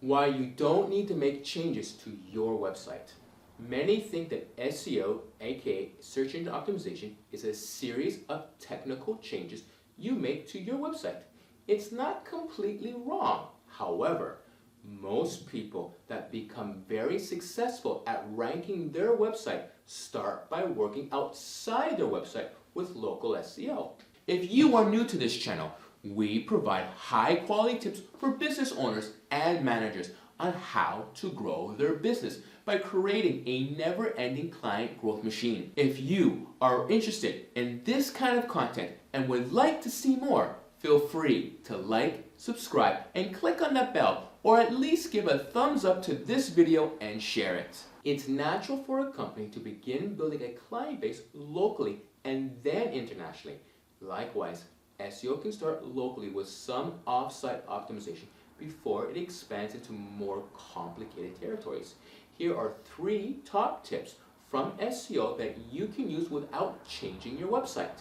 Why you don't need to make changes to your website. Many think that SEO, aka search engine optimization, is a series of technical changes you make to your website. It's not completely wrong. However, most people that become very successful at ranking their website start by working outside their website with local SEO. If you are new to this channel, we provide high-quality tips for business owners and managers on how to grow their business by creating a never-ending client growth machine. If you are interested in this kind of content and would like to see more, feel free to like, subscribe, and click on that bell, or at least give a thumbs up to this video and share it. It's natural for a company to begin building a client base locally and then internationally. Likewise, SEO can start locally with some off-site optimization before it expands into more complicated territories. Here are 3 top tips from SEO that you can use without changing your website.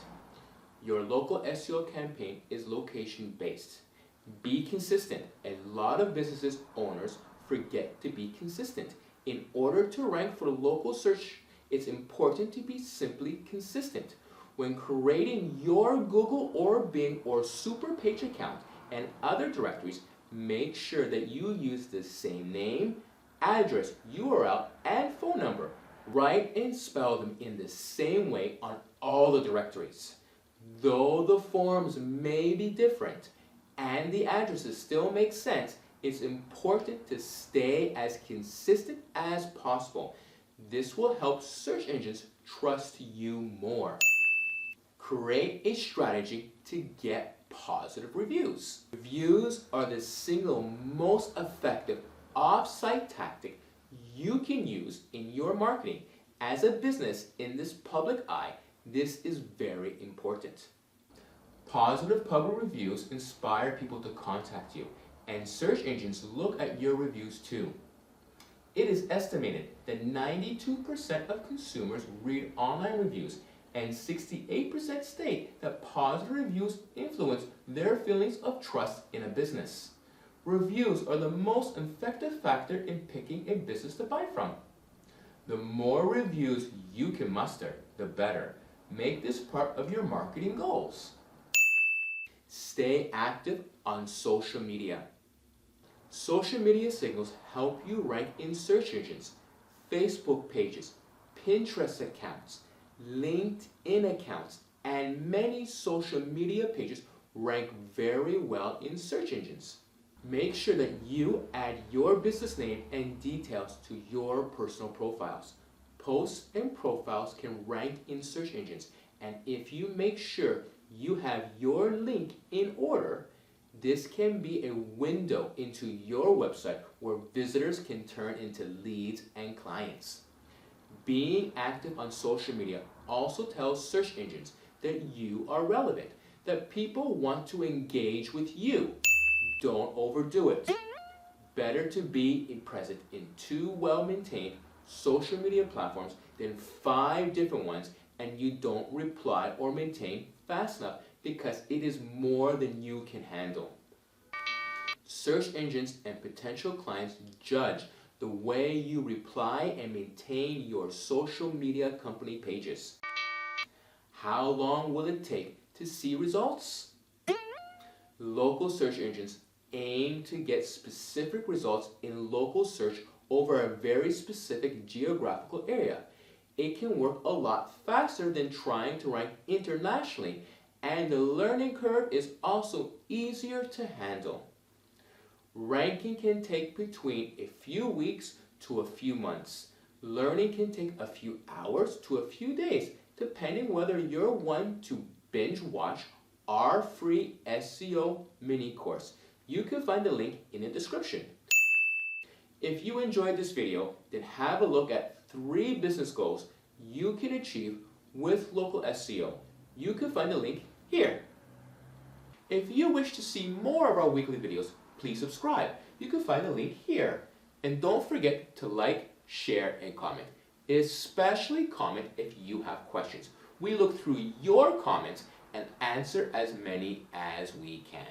Your local SEO campaign is location-based. Be consistent. A lot of businesses owners forget to be consistent. In order to rank for local search, it's important to be simply consistent. When creating your Google or Bing or Superpage account and other directories, make sure that you use the same name, address, URL, and phone number. Write and spell them in the same way on all the directories. Though the forms may be different and the addresses still make sense, it's important to stay as consistent as possible. This will help search engines trust you more. Create a strategy to get positive reviews. Reviews are the single most effective off-site tactic you can use in your marketing. As a business in this public eye, this is very important. Positive public reviews inspire people to contact you, and search engines look at your reviews too. It is estimated that 92% of consumers read online reviews, and 68% state that positive reviews influence their feelings of trust in a business. Reviews are the most effective factor in picking a business to buy from. The more reviews you can muster, the better. Make this part of your marketing goals. Stay active on social media. Social media signals help you rank in search engines. Facebook pages, Pinterest accounts, LinkedIn accounts, and many social media pages rank very well in search engines. Make sure that you add your business name and details to your personal profiles. Posts and profiles can rank in search engines, and if you make sure you have your link in order, this can be a window into your website where visitors can turn into leads and clients. Being active on social media also tells search engines that you are relevant, that people want to engage with you. Don't overdo it. Better to be present in 2 well-maintained social media platforms than 5 different ones and you don't reply or maintain fast enough because it is more than you can handle. Search engines and potential clients judge the way you reply and maintain your social media company pages. How long will it take to see results? Local search engines aim to get specific results in local search over a very specific geographical area. It can work a lot faster than trying to rank internationally, and the learning curve is also easier to handle. Ranking can take between a few weeks to a few months. Learning can take a few hours to a few days, depending whether you're one to binge watch our free SEO Mini-Course. You can find the link in the description. If you enjoyed this video, then have a look at 3 business goals you can achieve with local SEO. You can find the link here. If you wish to see more of our weekly videos, please subscribe. You can find the link here. And don't forget to like, share, and comment. Especially comment if you have questions. We look through your comments and answer as many as we can.